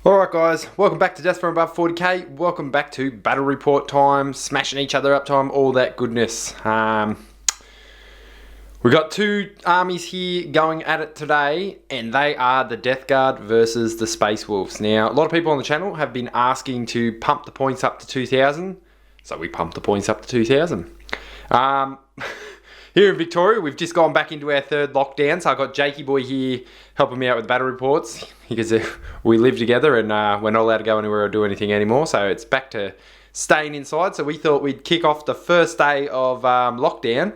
Alright guys, welcome back to Death from Above 40k. Welcome back to battle report time, smashing each other up time, all that goodness. We've got two armies here going at it today, and they are the Death Guard versus the Space Wolves. Now, a lot of people on the channel have been asking to pump the points up to 2,000, so we pumped the points up to 2,000. Here in Victoria, we've just gone back into our third lockdown, so I've got Jakey Boy here helping me out with battle reports because we live together and we're not allowed to go anywhere or do anything anymore, so it's back to staying inside. So we thought we'd kick off the first day of lockdown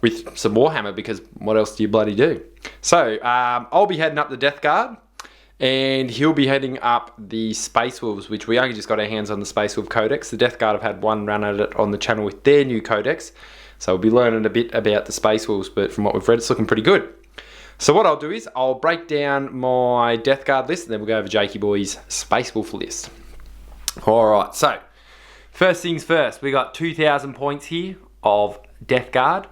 with some Warhammer, because what else do you bloody do? So I'll be heading up the Death Guard and he'll be heading up the Space Wolves, which we only just got our hands on the Space Wolf codex. The Death Guard have had one run at it on the channel with their new codex. So we'll be learning a bit about the Space Wolves, but from what we've read, it's looking pretty good. So what I'll do is I'll break down my Death Guard list, and then we'll go over Jakey Boy's Space Wolf list. Alright, so first things first, we got 2,000 points here of Death Guard.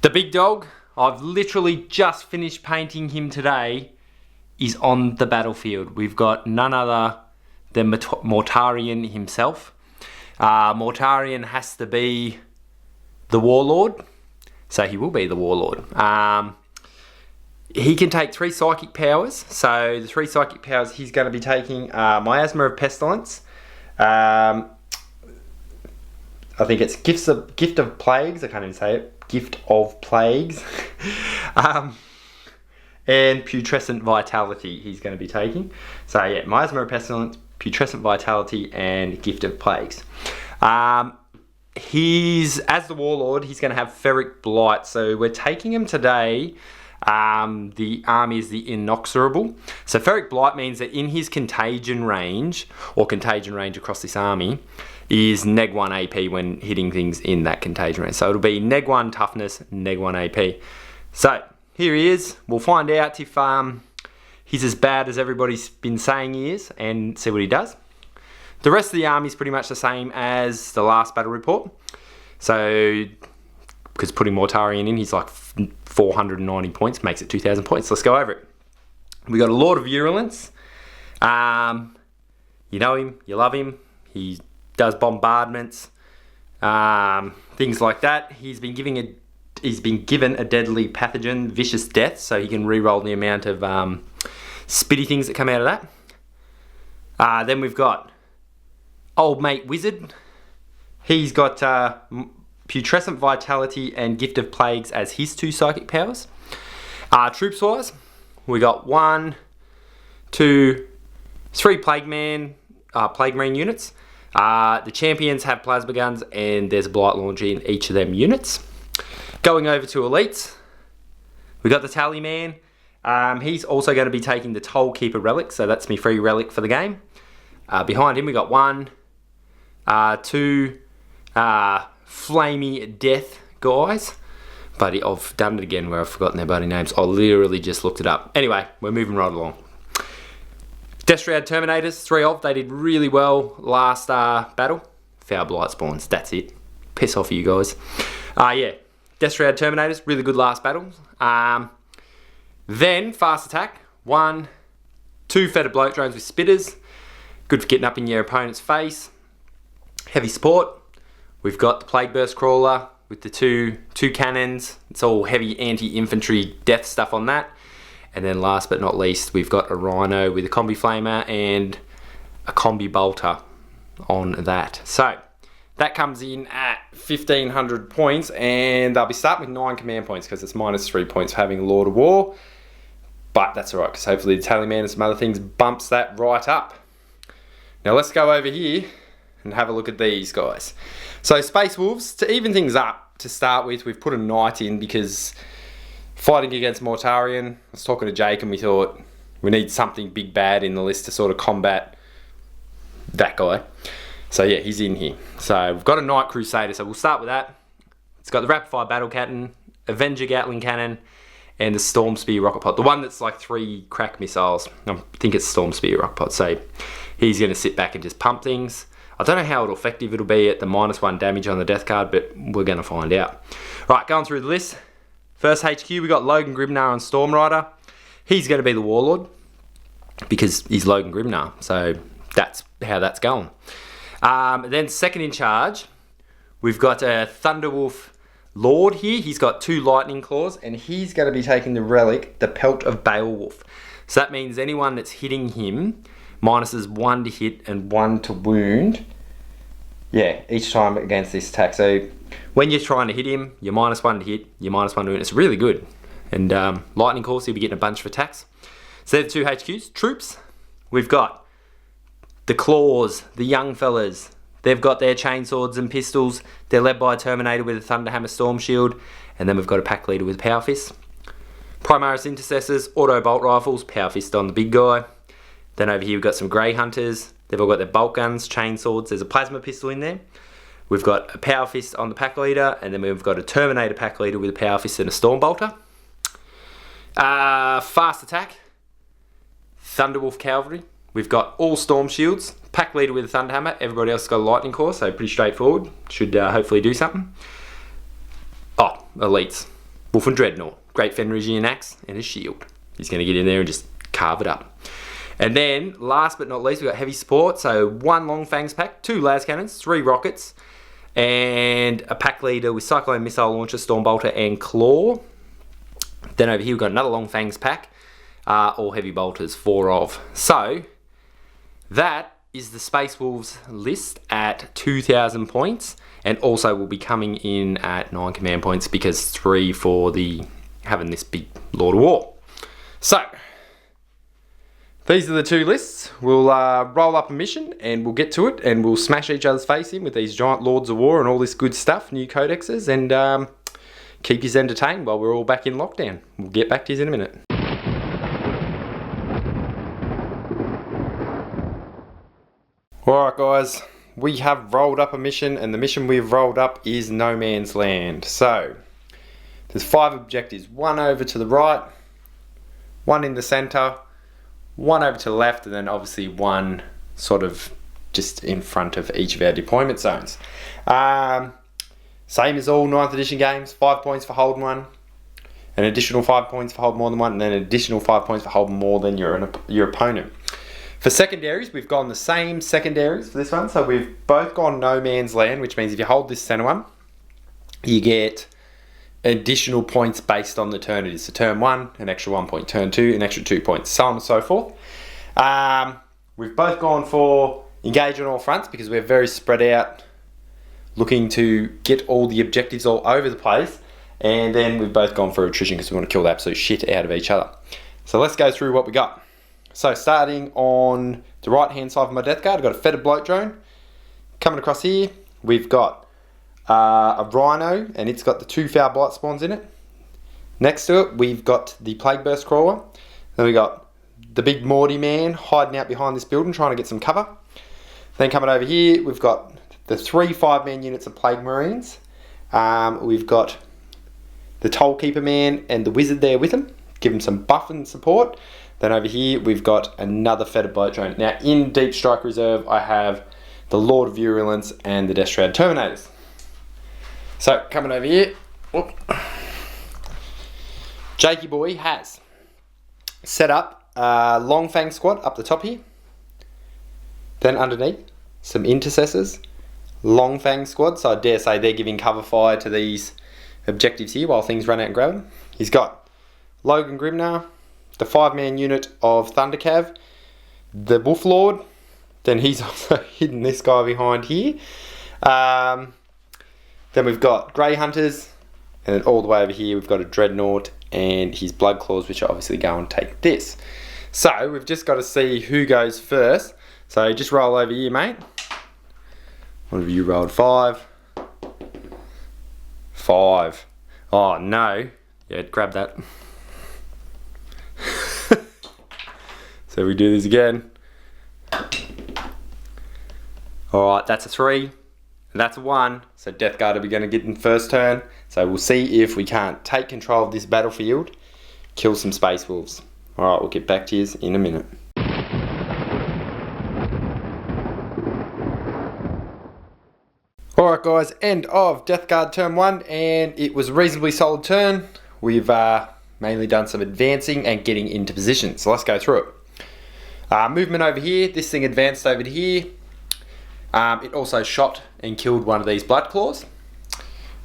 The big dog, I've literally just finished painting him today, is on the battlefield. We've got none other than Mortarion himself. Mortarion has to be the Warlord, so he will be the Warlord. He can take 3 psychic powers, so the 3 psychic powers he's going to be taking Miasma of Pestilence, I think it's Gift of Plagues, I can't even say it, Gift of Plagues, and Putrescent Vitality he's going to be taking. So yeah, Miasma of Pestilence, Putrescent Vitality, and Gift of Plagues. As the Warlord, he's going to have Ferric Blight, so we're taking him today. The army is the Inexorable. So Ferric Blight means that in his contagion range, or contagion range across this army, is neg 1 AP when hitting things in that contagion range. So it'll be neg 1 toughness, neg 1 AP. So here he is. We'll find out if he's as bad as everybody's been saying he is, and see what he does. The rest of the army is pretty much the same as the last battle report. So, because putting Mortarion in, he's like 490 points, makes it 2,000 points. Let's go over it. We got a Lord of Virulence. You know him, you love him. He does bombardments, things like that. He's been given a deadly pathogen, Vicious Death, so he can reroll the amount of spitty things that come out of that. Then we've got Old Mate Wizard. He's got Putrescent Vitality and Gift of Plagues as his 2 psychic powers. Troops wise, we got 1, 2, 3 Plague Marine units. The champions have plasma guns, and there's a blight launcher in each of them units. Going over to elites, we got the Tally Man. He's also going to be taking the Toll Keeper relic, so that's my free relic for the game. Behind him we got 1, 2 Flamey Death guys. Buddy, I've done it again where I've forgotten their bloody names. I literally just looked it up. Anyway, we're moving right along. Death Shroud Terminators, 3 of. They did really well last battle. Foul Blight Spawns, that's it. Piss off you guys. Yeah, Death Shroud Terminators, really good last battle. Then, Fast Attack, 1, 2 Fetid Bloat Drones with Spitters. Good for getting up in your opponent's face. Heavy support. We've got the Plague Burst Crawler with the two cannons. It's all heavy anti-infantry death stuff on that. And then last but not least, we've got a Rhino with a Combi Flamer and a Combi Bolter on that. So that comes in at 1,500 points, and they'll be starting with 9 command points because it's minus 3 points for having Lord of War. But that's alright, because hopefully the Tally Man and some other things bumps that right up. Now let's go over here and have a look at these guys. So Space Wolves, to even things up to start with, we've put a Knight in because fighting against Mortarion, I was talking to Jake and we thought we need something big bad in the list to sort of combat that guy. So yeah, he's in here. So we've got a Knight Crusader, so we'll start with that. It's got the Rapid Fire Battle Cannon, Avenger Gatling Cannon, and the Storm Spear Rocket Pod. The one that's like 3 crack missiles. I think it's Storm Spear Rocket Pod. So he's going to sit back and just pump things. I don't know how effective it'll be at the -1 damage on the Death Guard, but we're going to find out. Right, going through the list. First HQ, we got Logan Grimnar on Storm Rider. He's going to be the Warlord. because he's Logan Grimnar. So that's how that's going. Then second in charge, we've got a Thunderwolf Lord here. He's got 2 lightning claws, and he's going to be taking the relic, the Pelt of Beowulf. So that means anyone that's hitting him minuses 1 to hit and 1 to wound. Yeah, each time against this attack. So when you're trying to hit him, you're -1 to hit, you're -1 to wound. It's really good. And lightning claws, he'll be getting a bunch of attacks. So they're the 2 HQs. Troops, we've got the Claws, the young fellas. They've got their chainswords and pistols. They're led by a Terminator with a Thunderhammer Storm Shield. And then we've got a pack leader with Power Fist. Primarch Intercessors, Auto Bolt Rifles, Power Fist on the big guy. Then over here we've got some Grey Hunters. They've all got their bolt guns, chainswords. There's a plasma pistol in there. We've got a Power Fist on the pack leader. And then we've got a Terminator pack leader with a Power Fist and a Storm Bolter. Fast attack, Thunderwolf Cavalry. We've got all Storm Shields, pack leader with a Thunderhammer. Everybody else has got a Lightning Claw, so pretty straightforward. Should hopefully do something. Oh, elites. Wolf and Dreadnought, Great Fenrisian Axe and a shield. He's going to get in there and just carve it up. And then, last but not least, we've got heavy support. So 1 Long Fangs pack, 2 las cannons, 3 rockets, and a pack leader with Cyclone Missile Launcher, Storm Bolter and Claw. Then over here we've got another Long Fangs pack, all heavy bolters, 4 of. So that is the Space Wolves list at 2,000 points, and also will be coming in at 9 command points because 3 for the having this big Lord of War. So these are the 2 lists. We'll roll up a mission and we'll get to it, and we'll smash each other's face in with these giant Lords of War and all this good stuff, new codexes, and keep you entertained while we're all back in lockdown. We'll get back to you in a minute. Alright guys, we have rolled up a mission, and the mission we've rolled up is No Man's Land. So, there's 5 objectives. 1 over to the right, 1 in the centre, 1 over to the left, and then obviously 1 sort of just in front of each of our deployment zones. Same as all 9th edition games, 5 points for holding 1, an additional 5 points for holding more than 1, and then an additional 5 points for holding more than your opponent. For secondaries, we've gone the same secondaries for this one, so we've both gone No Man's Land, which means if you hold this centre one, you get additional points based on the turn it is. So turn 1, an extra 1 point, turn 2, an extra 2 points, so on and so forth. We've both gone for engage on all fronts because we're very spread out, looking to get all the objectives all over the place, and then we've both gone for attrition because we want to kill the absolute shit out of each other. So let's go through what we got. So starting on the right hand side of my death guard, I've got a feathered bloat drone. Coming across here, we've got a rhino, and it's got the 2 foul blight spawns in it. Next to it, we've got the plague burst crawler. Then we got the big Morty man hiding out behind this building trying to get some cover. Then coming over here, we've got the 3 5-man units of plague marines. We've got the toll keeper man and the wizard there with him, give him some buff and support. Then over here we've got another feathered bloat drone. Now in Deep Strike Reserve I have the Lord of Virulence and the Death Shroud Terminators. So coming over here, whoop, Jakey boy has set up a Long Fang squad up the top here. Then underneath, some Intercessors, Long Fang squad. So I dare say they're giving cover fire to these objectives here while things run out and grab them. He's got Logan Grimnar, the 5-man unit of Thundercav, the Wolf Lord, then he's also hidden this guy behind here. Then we've got Grey Hunters, and then all the way over here we've got a Dreadnought and his Blood Claws, which obviously go and take this. So we've just got to see who goes first. So just roll over here, mate. What have you rolled? 5. 5. Oh no. Yeah, grab that. So we do this again. Alright, that's a 3. And that's a 1. So Death Guard will be going to get in first turn. So we'll see if we can't take control of this battlefield, kill some Space Wolves. Alright, we'll get back to you in a minute. Alright guys, end of Death Guard turn 1, and it was a reasonably solid turn. We've mainly done some advancing and getting into position, so let's go through it. Movement over here, this thing advanced over to here. It also shot and killed one of these blood claws.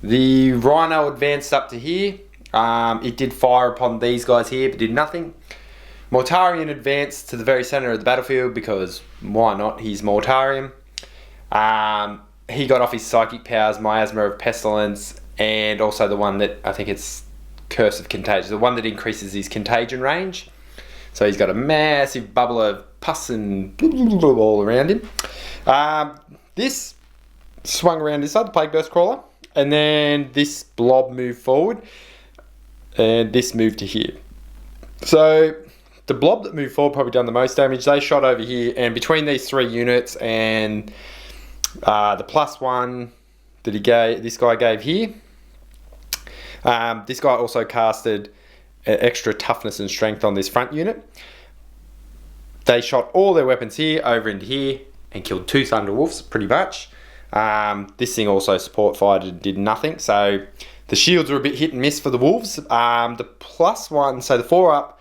The rhino advanced up to here. It did fire upon these guys here, but did nothing. Mortarion advanced to the very center of the battlefield because why not? He's Mortarion. He got off his psychic powers, Miasma of Pestilence, and also the one that I think it's Curse of Contagion, the one that increases his contagion range. So he's got a massive bubble of pus and all around him. This swung around this side, the Plague Burst Crawler, and then this blob moved forward, and this moved to here. So the blob that moved forward probably done the most damage. They shot over here, and between these three units and the +1 that this guy gave here, this guy also casted extra toughness and strength on this front unit. They shot all their weapons here over into here and killed 2 Thunderwolves pretty much. This thing also support fired and did nothing, so the shields were a bit hit and miss for the wolves. The +1, so the 4 up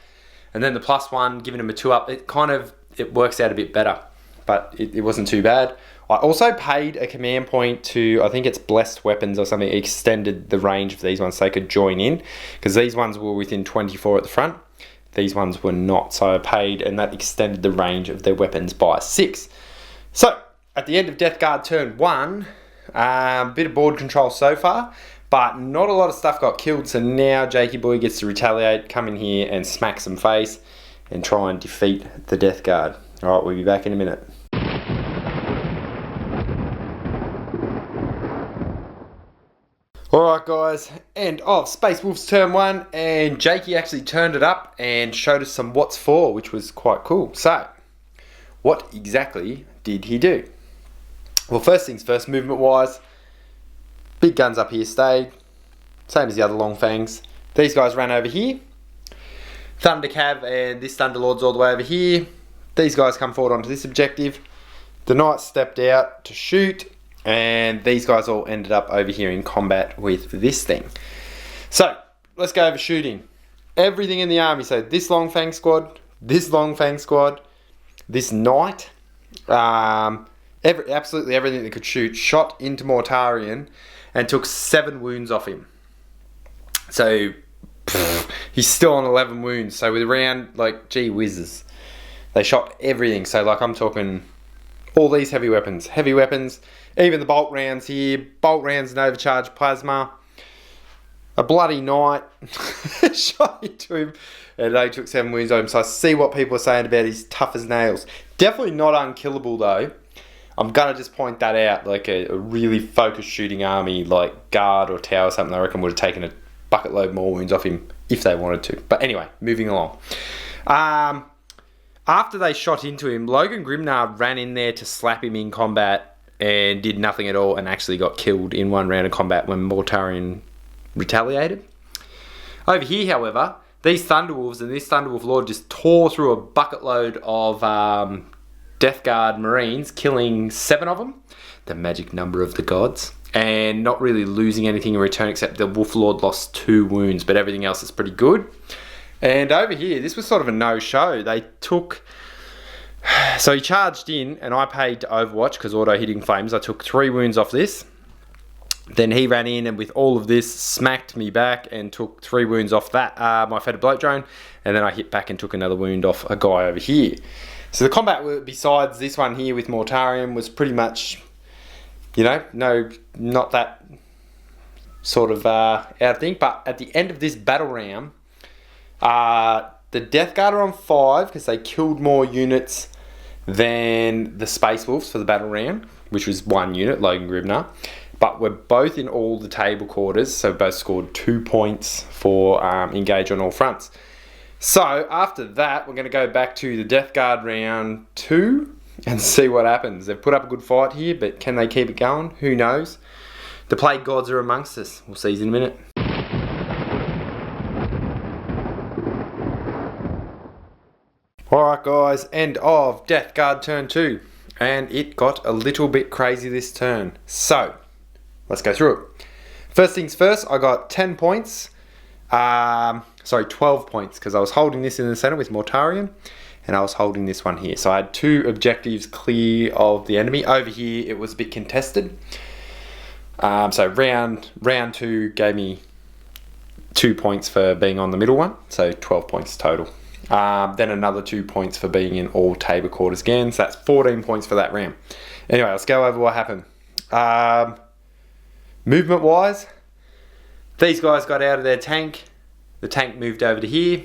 and then the +1 giving them a 2 up, it works out a bit better, but it wasn't too bad. I also paid a command point to, I think it's Blessed Weapons or something, extended the range of these ones so they could join in, because these ones were within 24 at the front. These ones were not, so I paid, and that extended the range of their weapons by 6. So, at the end of Death Guard turn 1, bit of board control so far, but not a lot of stuff got killed, so now Jakey Boy gets to retaliate, come in here and smack some face, and try and defeat the Death Guard. Alright, we'll be back in a minute. Alright guys, end of Space Wolves turn 1, and Jakey actually turned it up and showed us some what's for, which was quite cool. So, what exactly did he do? Well, first things first, movement wise, big guns up here stayed, same as the other long fangs. These guys ran over here. Thunder Cav and this Thunderlord's all the way over here. These guys come forward onto this objective. The Knights stepped out to shoot, and these guys all ended up over here in combat with this thing. So, let's go over shooting. Everything in the army, so this Long Fang squad, this Long Fang squad, this Knight, absolutely everything that could shoot, shot into Mortarion and took 7 wounds off him. So, he's still on 11 wounds. So with around, like, gee whizzes, they shot everything. So, like, I'm talking all these heavy weapons, even the bolt rounds here, bolt rounds and overcharged plasma. A bloody Knight shot into him, and they took 7 wounds on him. So I see what people are saying about he's tough as nails. Definitely not unkillable though. I'm gonna just point that out. Like a really focused shooting army, like Guard or Tower or something, I reckon would have taken a bucket load more wounds off him if they wanted to. But anyway, moving along. After they shot into him, Logan Grimnard ran in there to slap him in combat and did nothing at all, and actually got killed in 1 round of combat when Mortarion retaliated. Over here, however, these Thunderwolves and this Thunderwolf Lord just tore through a bucket load of Death Guard Marines, killing 7 of them, the magic number of the gods, and not really losing anything in return, except the Wolf Lord lost 2 wounds, but everything else is pretty good. And over here, this was sort of a no-show. They took... So he charged in, and I paid to Overwatch because auto-hitting flames. I took 3 wounds off this. Then he ran in and with all of this smacked me back and took 3 wounds off that, my Fetid Bloat Drone. And then I hit back and took another wound off a guy over here. So the combat, besides this one here with Mortarion, was pretty much, you know, not that sort of out of thing. But at the end of this battle round, the Death Guard are on 5 because they killed more units than the Space Wolves for the battle round, which was 1 unit, Logan Gribner. But we're both in all the table quarters, so both scored 2 points for engage on all fronts. So after that, we're going to go back to the Death Guard round 2 and see what happens. They've put up a good fight here, but can they keep it going? Who knows? The Plague Gods are amongst us. We'll see you in a minute. Alright guys, end of Death Guard turn 2. And it got a little bit crazy this turn. So, let's go through it. First things first, I got 10 points. 12 points, because I was holding this in the center with Mortarion. and I was holding this one here. So I had 2 objectives clear of the enemy. Over here, it was a bit contested. So round 2 gave me 2 points for being on the middle one, so 12 points total. Then another 2 points for being in all tabor quarters again, so that's 14 points for that round. Anyway, let's go over what happened. Movement wise, these guys got out of their tank. The tank moved over to here.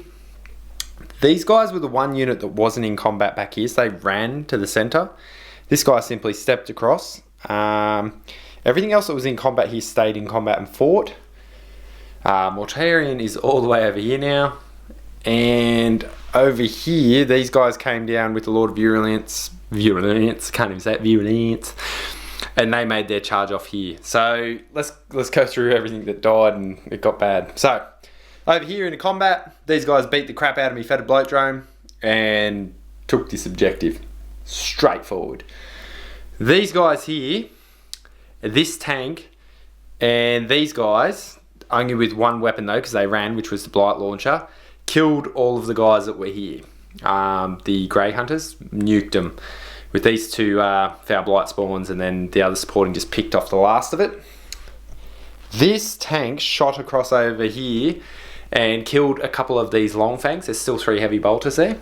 These guys were the one unit that wasn't in combat back here, so they ran to the center. This guy simply stepped across. Everything else that was in combat here stayed in combat and fought. Mortarion is all the way over here now. And over here, these guys came down with the Lord of Virulence, can't even say it, Virulence, and they made their charge off here. So let's go through everything that died and it got bad. So over here in the combat, these guys beat the crap out of me Fetid Bloat Drone and took this objective. Straightforward. These guys here, this tank, and these guys, only with one weapon though, because they ran, which was the Blight Launcher, killed all of the guys that were here. The Grey Hunters nuked them with these 2 Foul Blight spawns, and then the other supporting just picked off the last of it. This tank shot across over here and killed a couple of these long fangs. There's still 3 heavy bolters there.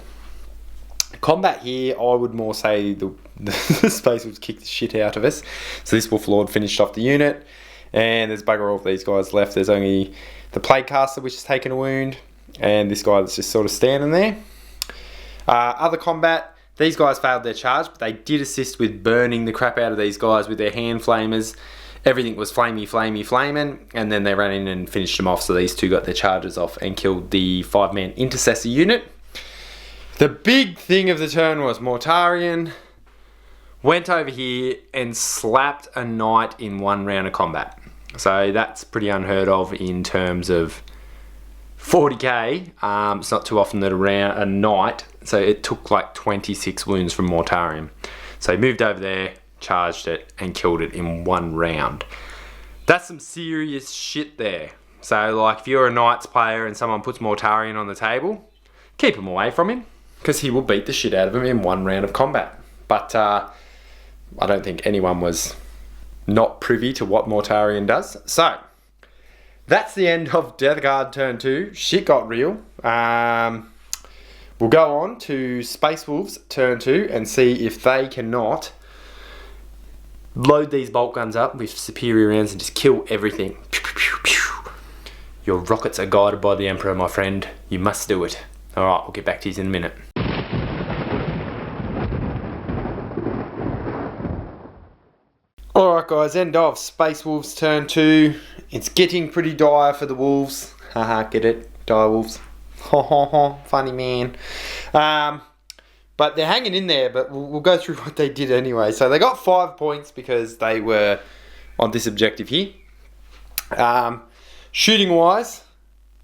Combat here, I would more say the Space Wolves kicked the shit out of us. So this Wolf Lord finished off the unit, and there's bugger all of these guys left. There's only the Plague Caster, which has taken a wound, and this guy that's just sort of standing there. Other combat, these guys failed their charge, but they did assist with burning the crap out of these guys with their hand flamers. Everything was flaming, and then they ran in and finished them off, so these 2 got their charges off and killed the 5-man Intercessor unit. The big thing of the turn was Mortarion went over here and slapped a knight in 1 round of combat. So that's pretty unheard of in terms of 40k. It's not too often that a knight, so it took like 26 wounds from Mortarion. So he moved over there, charged it, and killed it in 1 round. That's some serious shit there. So like if you're a Knights player and someone puts Mortarion on the table, keep him away from him, because he will beat the shit out of him in 1 round of combat. But I don't think anyone was not privy to what Mortarion does. So that's the end of Death Guard turn 2. Shit got real. We'll go on to Space Wolves turn 2 and see if they cannot load these bolt guns up with superior rounds and just kill everything. Pew, pew, pew, pew. Your rockets are guided by the Emperor, my friend. You must do it. Alright, we'll get back to you in a minute. Alright guys, end of Space Wolves turn 2. It's getting pretty dire for the Wolves. Haha, get it? Dire Wolves. Ho ho ho, funny man. But they're hanging in there, but we'll go through what they did anyway. So they got 5 points because they were on this objective here. Shooting wise,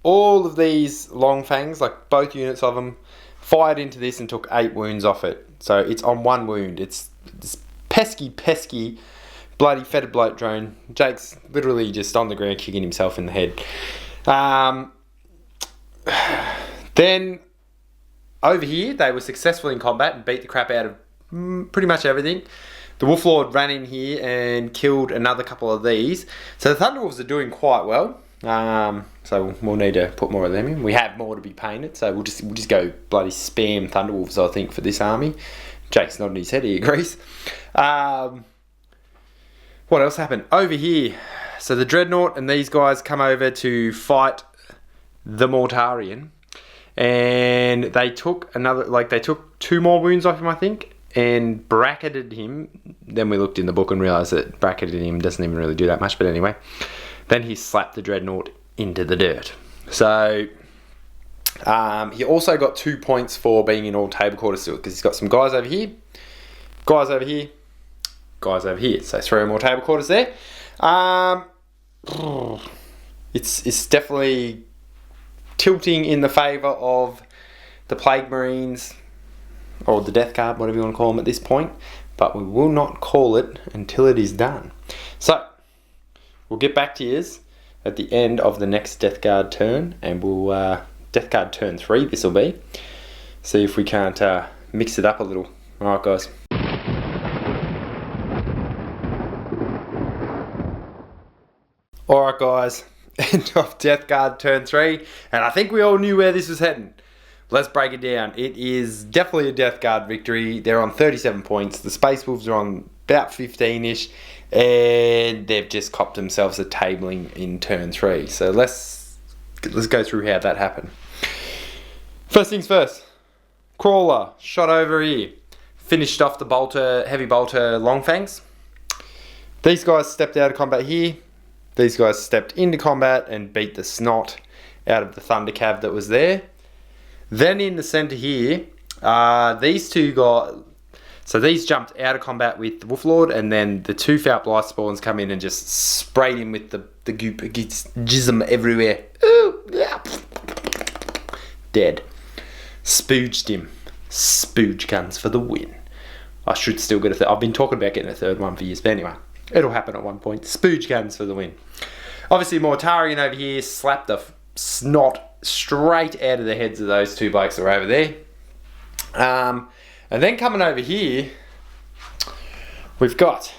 all of these long fangs, like both units of them, fired into this and took 8 wounds off it. So it's on 1 wound. It's this pesky, bloody Fetid Bloat Drone. Jake's literally just on the ground kicking himself in the head. Then over here, they were successful in combat and beat the crap out of pretty much everything. The Wolf Lord ran in here and killed another couple of these. So the Thunderwolves are doing quite well. So we'll need to put more of them in. We have more to be painted, so we'll just go bloody spam Thunderwolves, I think, for this army. Jake's nodding his head, he agrees. What else happened? Over here, so the Dreadnought and these guys come over to fight the Mortarion. And they took they took 2 more wounds off him, I think, and bracketed him. Then we looked in the book and realised that bracketing him doesn't even really do that much, but anyway. Then he slapped the Dreadnought into the dirt. So he also got 2 points for being in all table quarters still, because he's got some guys over here, guys over here, guys over here. So 3 more table quarters there. It's definitely tilting in the favour of the Plague Marines, or the Death Guard, whatever you want to call them at this point, but we will not call it until it is done. So we'll get back to you at the end of the next Death Guard turn, and we'll Death Guard turn 3 this will be, See if we can't mix it up a little. Alright guys. Alright guys, end of Death Guard turn 3, and I think we all knew where this was heading. Let's break it down. It is definitely a Death Guard victory. They're on 37 points. The Space Wolves are on about 15-ish, and they've just copped themselves a tabling in turn 3. So let's go through how that happened. First things first, Crawler shot over here, finished off the heavy bolter Longfangs. These guys stepped out of combat here. These guys stepped into combat and beat the snot out of the Thunder Cav that was there. Then in the centre here, these two got... So these jumped out of combat with the Wolflord, and then the two Falp Life Spawns come in and just sprayed him with the goop. It gets jism everywhere. Ooh, yeah. Dead. Spooged him. Spooge guns for the win. I should still get a third. I've been talking about getting a third one for years, but anyway. It'll happen at one point. Spooge guns for the win. Obviously, Mortarion over here slapped the snot straight out of the heads of those two blokes that were over there. And then coming over here, we've got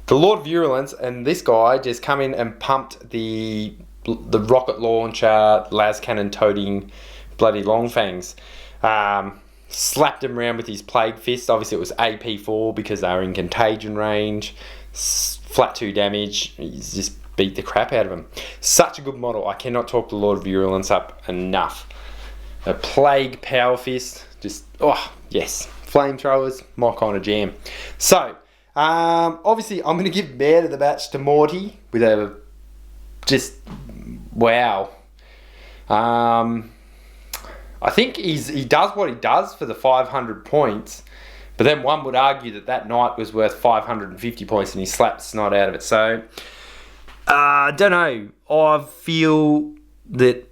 the Lord Virulence, and this guy just come in and pumped the rocket launcher, las cannon toting bloody Longfangs. Slapped him around with his Plague Fist. Obviously it was AP4 because they were in contagion range. Flat 2 damage. He's just beat the crap out of him. Such a good model. I cannot talk the Lord Virulence up enough. A Plague Power Fist. Just, oh, yes. Flamethrowers, my kind of jam. So, obviously I'm going to give Man of the Match to Morty with a, just, wow. I think he does what he does for the 500 points, but then one would argue that knight was worth 550 points and he slapped the snot out of it. So, I don't know. I feel that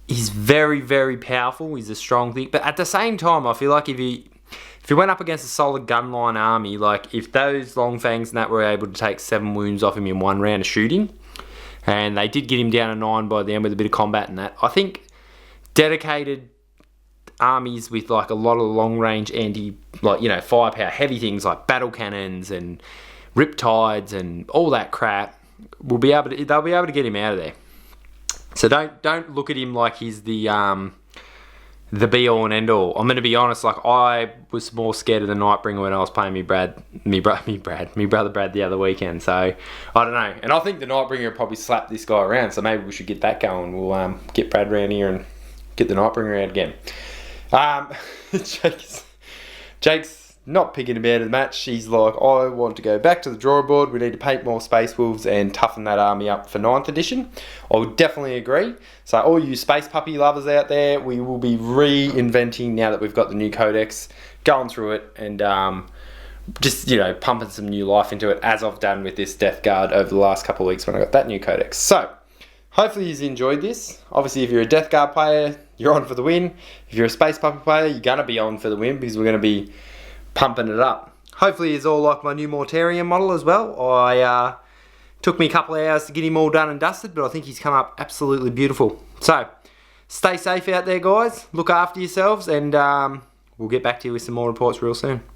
he's very, very powerful. He's a strong thing. But at the same time, I feel like if he went up against a solid gunline army, like if those Longfangs and that were able to take 7 wounds off him in one round of shooting, and they did get him down to 9 by the end with a bit of combat and that, I think dedicated armies with like a lot of long range firepower heavy things like battle cannons and riptides and all that crap they'll be able to get him out of there. So don't look at him like he's the be all and end all. I'm going to be honest, like I was more scared of the Nightbringer when I was playing me brother Brad the other weekend. So I don't know, and I think the Nightbringer will probably slap this guy around. So maybe we should get that going. We'll get Brad around here and get the Nightbringer out again. Jake's not picking him out of the match. He's like, I want to go back to the drawing board. We need to paint more Space Wolves and toughen that army up for 9th edition. I would definitely agree. So all you Space Puppy lovers out there, we will be reinventing now that we've got the new codex, going through it and just, pumping some new life into it, as I've done with this Death Guard over the last couple of weeks when I got that new codex. So, hopefully you've enjoyed this. Obviously, if you're a Death Guard player, you're on for the win. If you're a Space Puppy player, you're going to be on for the win because we're going to be pumping it up. Hopefully it's all like my new Mortarion model as well. Took me a couple of hours to get him all done and dusted, but I think he's come up absolutely beautiful. So, stay safe out there, guys. Look after yourselves, and we'll get back to you with some more reports real soon.